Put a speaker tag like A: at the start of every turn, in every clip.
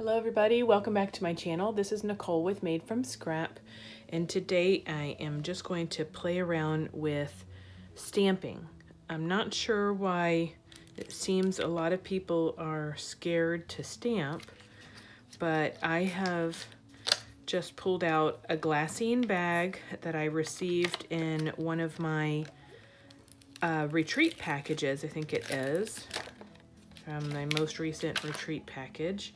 A: Hello everybody, welcome back to my channel. This is Nicole with Made from Scrap, and today I am just going to play around with stamping. I'm not sure why it seems a lot of people are scared to stamp, but I have just pulled out a glassine bag that I received in one of my retreat packages, I think it is, from my most recent retreat package,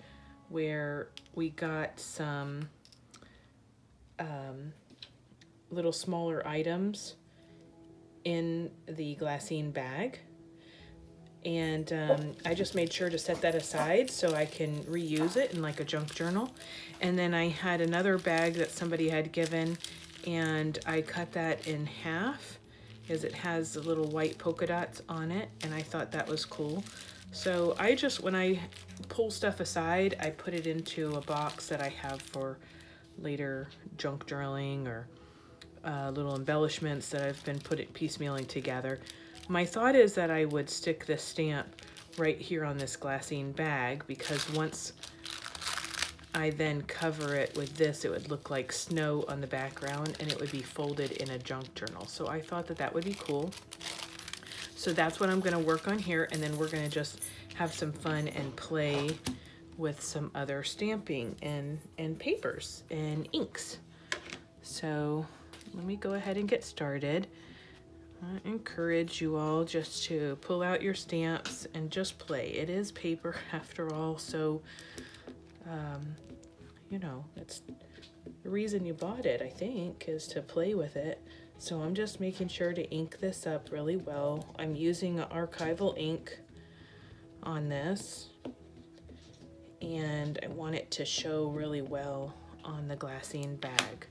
A: where we got some little smaller items in the glassine bag. And I just made sure to set that aside so I can reuse it in like a junk journal. And then I had another bag that somebody had given, and I cut that in half because it has the little white polka dots on it, and I thought that was cool. So I just, when I pull stuff aside, I put it into a box that I have for later junk journaling or little embellishments that I've been piecemealing together. My thought is that I would stick this stamp right here on this glassine bag, because once I then cover it with this, it would look like snow on the background and it would be folded in a junk journal. So I thought that that would be cool. So that's what I'm going to work on here, and then we're going to just have some fun and play with some other stamping and papers and inks. So let me go ahead and get started. I encourage you all just to pull out your stamps and just play. It is paper after all, so you know, that's the reason you bought it, I think, is to play with it. So I'm just making sure to ink this up really well. I'm using archival ink on this, and I want it to show really well on the glassine bag.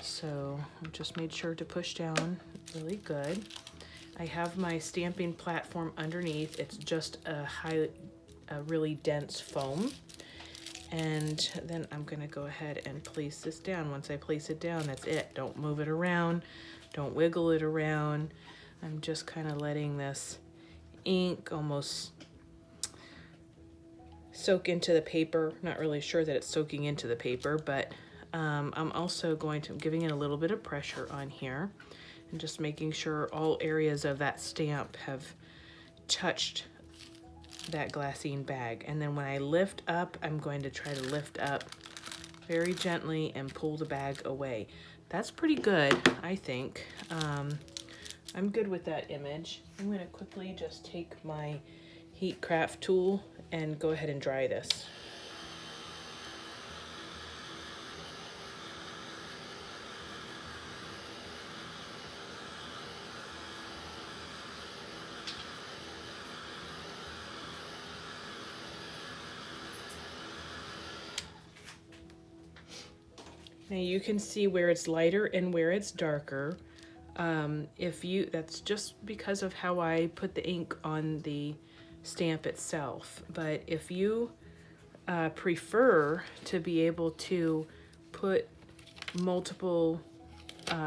A: So I just made sure to push down really good. I have my stamping platform underneath. It's just a really dense foam. And then I'm gonna go ahead and place this down. Once I place it down, that's it. Don't move it around, don't wiggle it around. I'm just kind of letting this ink almost soak into the paper. Not really sure that it's soaking into the paper, but I'm also giving it a little bit of pressure on here and just making sure all areas of that stamp have touched that glassine bag. And then when I lift up, I'm going to try to lift up very gently and pull the bag away. That's pretty good, I think. I'm good with that image. I'm going to quickly just take my heat craft tool and go ahead and dry this. Now you can see where it's lighter and where it's darker. That's just because of how I put the ink on the stamp itself. But if you prefer to be able to put multiple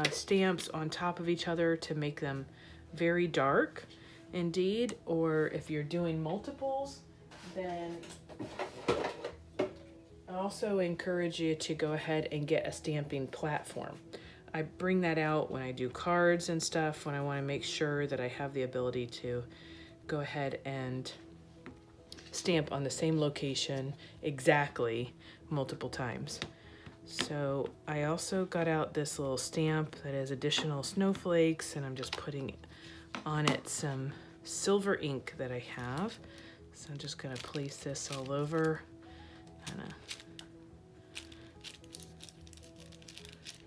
A: stamps on top of each other to make them very dark indeed, or if you're doing multiples, then I also encourage you to go ahead and get a stamping platform. I bring that out when I do cards and stuff, when I want to make sure that I have the ability to go ahead and stamp on the same location exactly multiple times. So I also got out this little stamp that has additional snowflakes, and I'm just putting on it some silver ink that I have. So I'm just going to place this all over.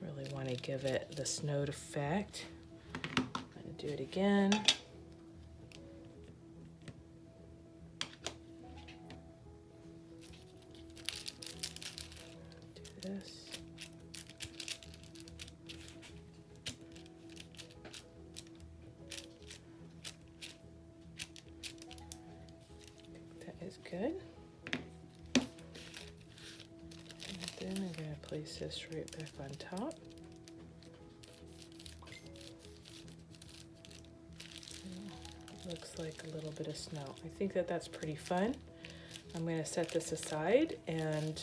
A: Really want to give it the snowed effect. I'm going to do it again. Do this. That is good. Then I'm going to place this right back on top. Looks like a little bit of snow. I think that that's pretty fun. I'm going to set this aside and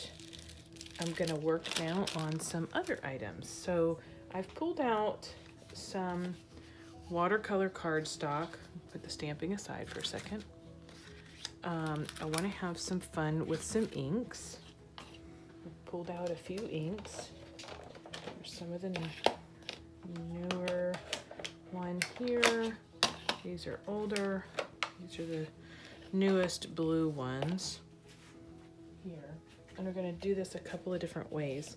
A: I'm going to work now on some other items. So I've pulled out some watercolor cardstock. Put the stamping aside for a second. I want to have some fun with some inks. I've pulled out a few inks. There's some of the newer one here. These are older. These are the newest blue ones here. And we're going to do this a couple of different ways.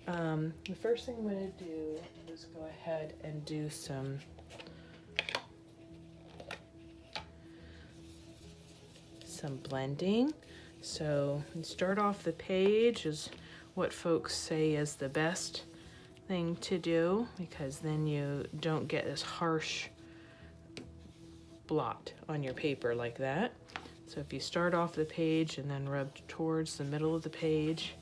A: The first thing I'm going to do is go ahead and do some blending. So you start off the page is what folks say is the best thing to do, because then you don't get this harsh blot on your paper like that. So if you start off the page and then rub towards the middle of the page.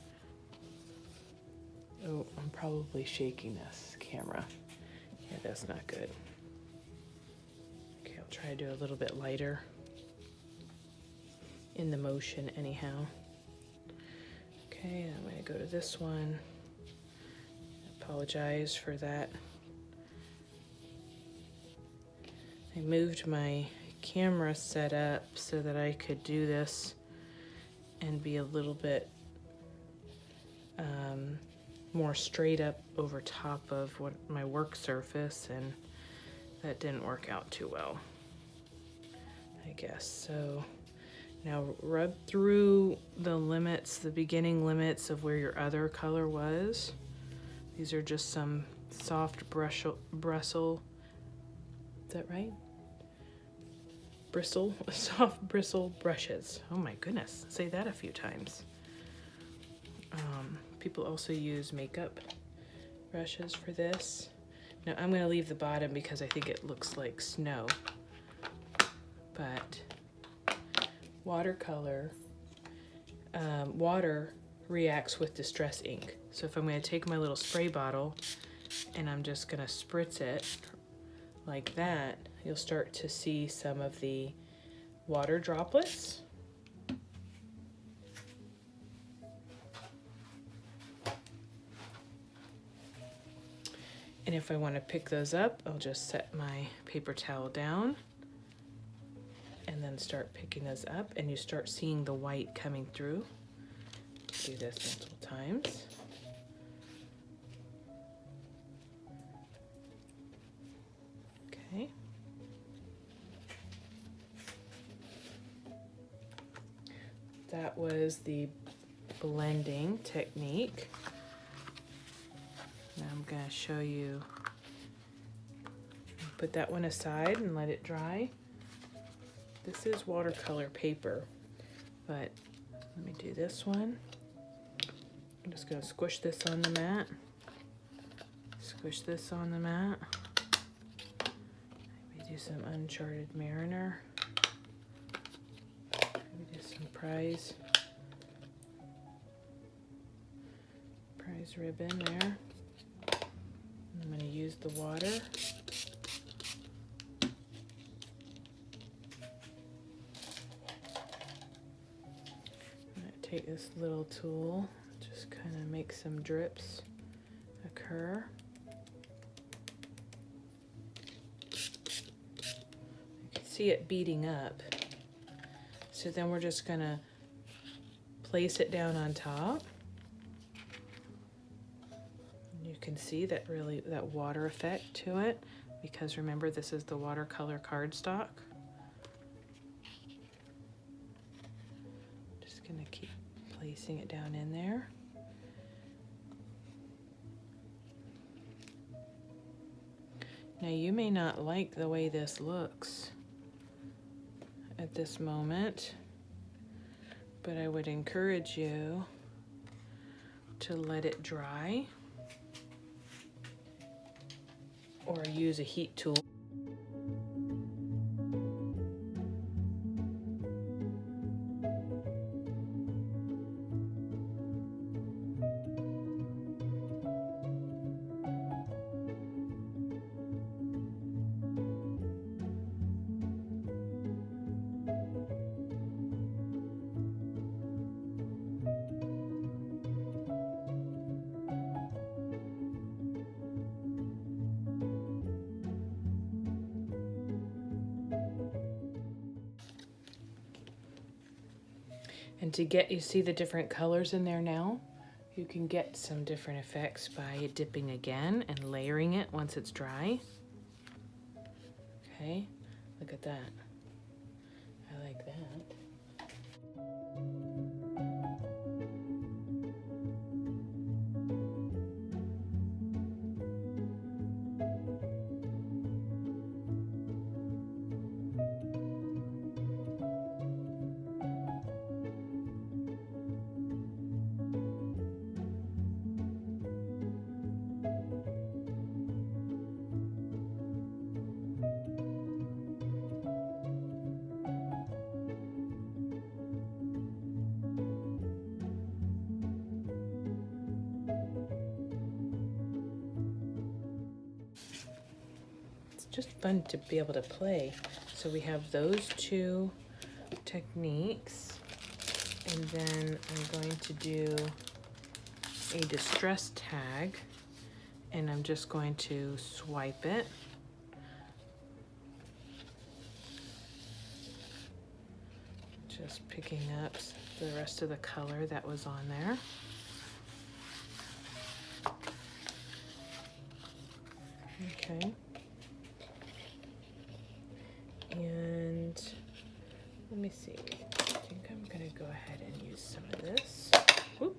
A: Oh, I'm probably shaking this camera. Yeah, that's not good. Okay, I'll try to do a little bit lighter in the motion anyhow. Okay, I'm going to go to this one. Apologize for that. I moved my camera set up so that I could do this and be a little bit more straight up over top of what my work surface, and that didn't work out too well, I guess. So now rub through the limits, the beginning limits of where your other color was. These are just some soft bristle, is that right? Soft bristle brushes. Oh my goodness, say that a few times. People also use makeup brushes for this. Now I'm going to leave the bottom because I think it looks like snow. But watercolor, water reacts with distress ink. So if I'm going to take my little spray bottle and I'm just going to spritz it like that, you'll start to see some of the water droplets. And if I want to pick those up, I'll just set my paper towel down and then start picking those up, and you start seeing the white coming through. Do this multiple times. Okay. That was the blending technique. Now I'm going to show you. Put that one aside and let it dry. This is watercolor paper, but let me do this one. I'm just going to squish this on the mat. Squish this on the mat. Maybe do some Uncharted Mariner. Maybe do some prize ribbon there. I'm going to use the water. I'm going to take this little tool, just kind of make some drips occur. You can see it beating up. So then we're just going to place it down on top. You can see that water effect to it, because remember, this is the watercolor cardstock. Just gonna keep placing it down in there. Now you may not like the way this looks at this moment, but I would encourage you to let it dry or use a heat tool. And to get, you see the different colors in there now? You can get some different effects by dipping again and layering it once it's dry. Okay, look at that. I like that. Just fun to be able to play. So we have those two techniques, and then I'm going to do a distress tag, and I'm just going to swipe it. Just picking up the rest of the color that was on there. Okay. And let me see, I think I'm gonna go ahead and use some of this. Whoop.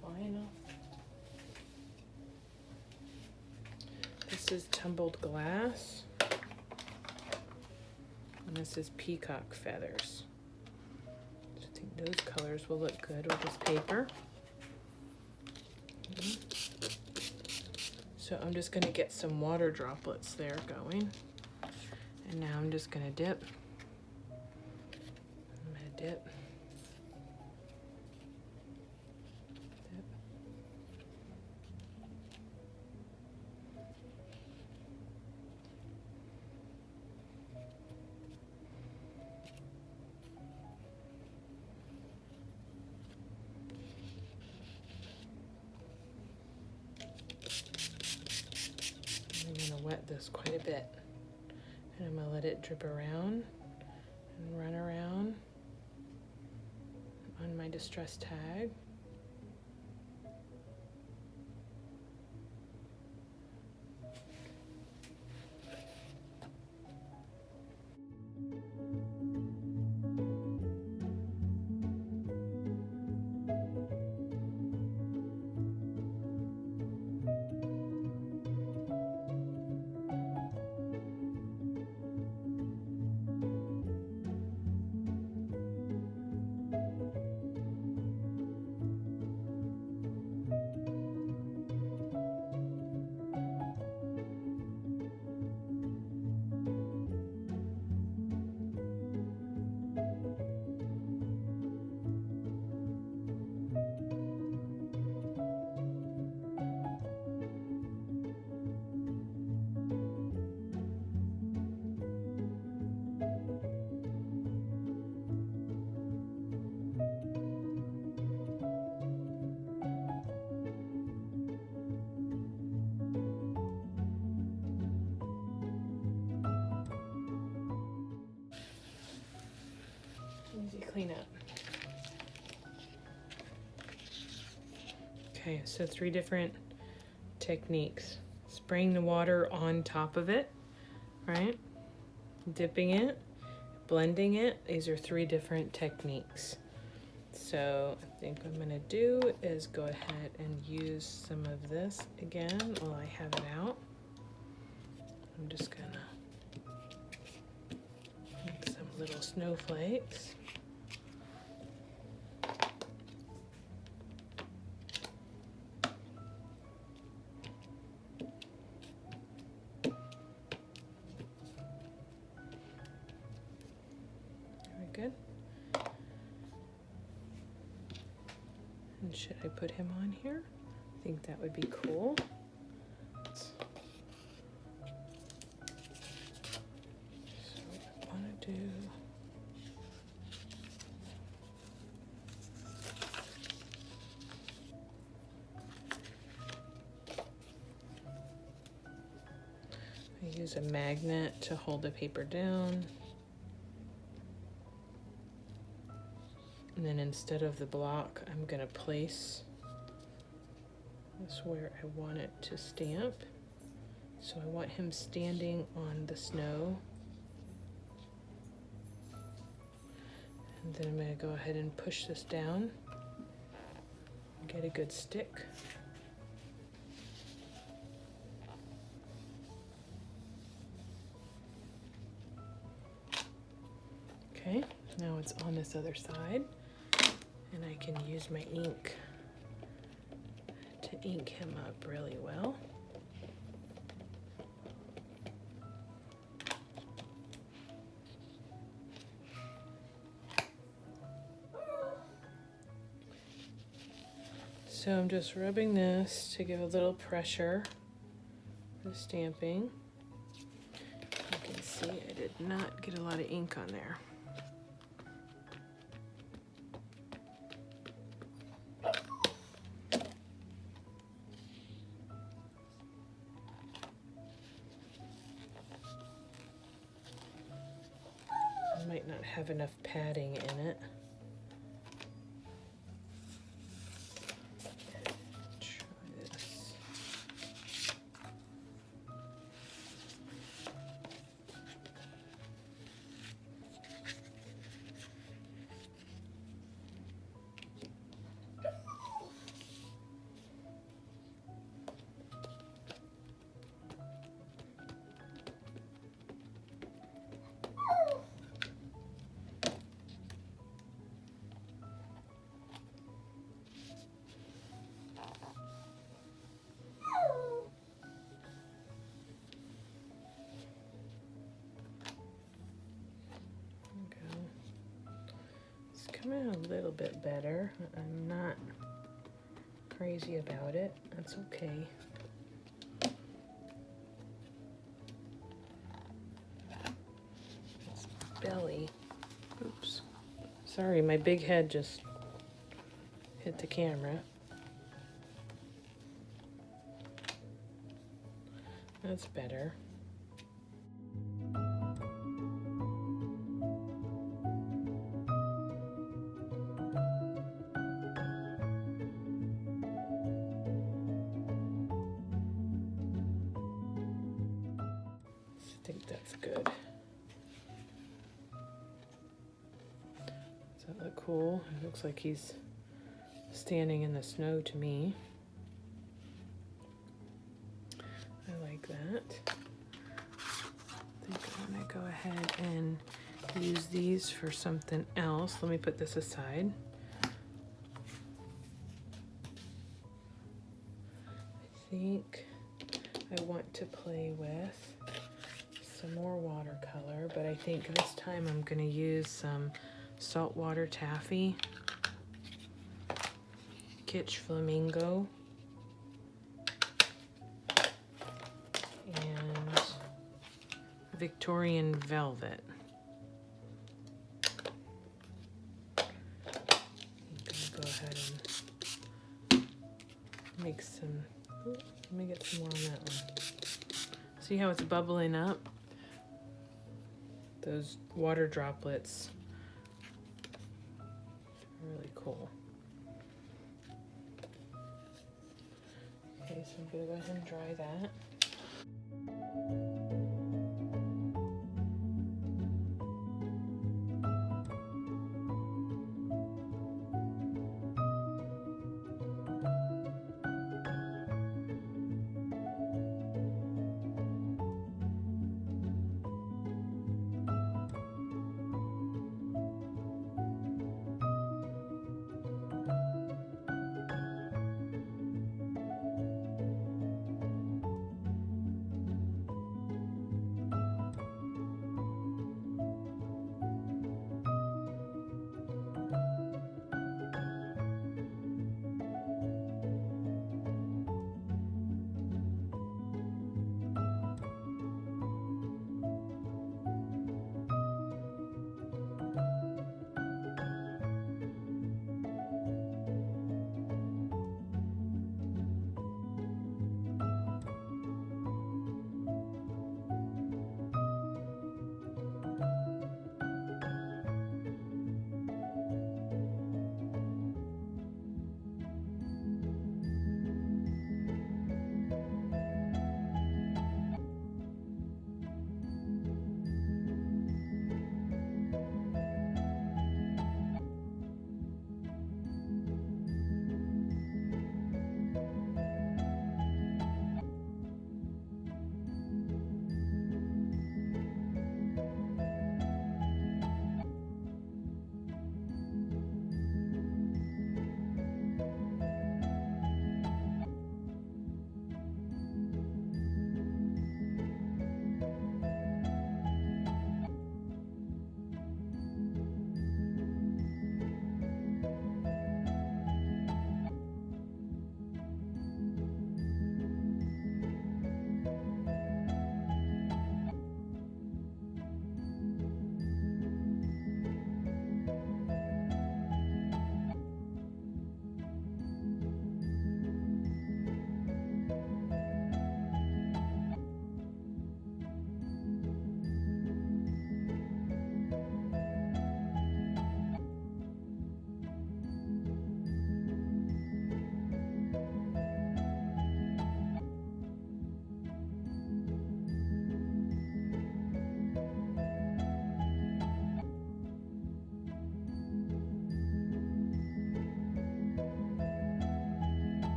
A: Fly enough. This is tumbled glass. And this is peacock feathers. So I think those colors will look good with this paper. So I'm just gonna get some water droplets there going. And now I'm just gonna dip. I'm gonna dip. Dip. I'm gonna wet this quite a bit. And I'm gonna let it drip around and run around on my distress tag. Easy cleanup. Okay, so 3 different techniques. Spraying the water on top of it, right? Dipping it, blending it. These are 3 different techniques. So I think what I'm gonna do is go ahead and use some of this again while I have it out. I'm just gonna make some little snowflakes. Good. And should I put him on here? I think that would be cool. So what I want to do, I use a magnet to hold the paper down. And then instead of the block, I'm gonna place this where I want it to stamp. So I want him standing on the snow. And then I'm gonna go ahead and push this down, get a good stick. Okay, now it's on this other side, and I can use my ink to ink him up really well. So I'm just rubbing this to give a little pressure for the stamping. You can see I did not get a lot of ink on there. I might not have enough padding in it. Coming a little bit better. I'm not crazy about it. That's okay. It's belly. Oops. Sorry, my big head just hit the camera. That's better. I think that's good. Does that look cool? It looks like he's standing in the snow to me. I like that. I think I'm gonna go ahead and use these for something else. Let me put this aside. I think I want to play with some more watercolor, but I think this time I'm going to use some saltwater taffy, Kitsch Flamingo, and Victorian Velvet. I'm going to go ahead and make some, let me get some more on that one. See how it's bubbling up? Those water droplets are really cool. Okay, so I'm gonna go ahead and dry that.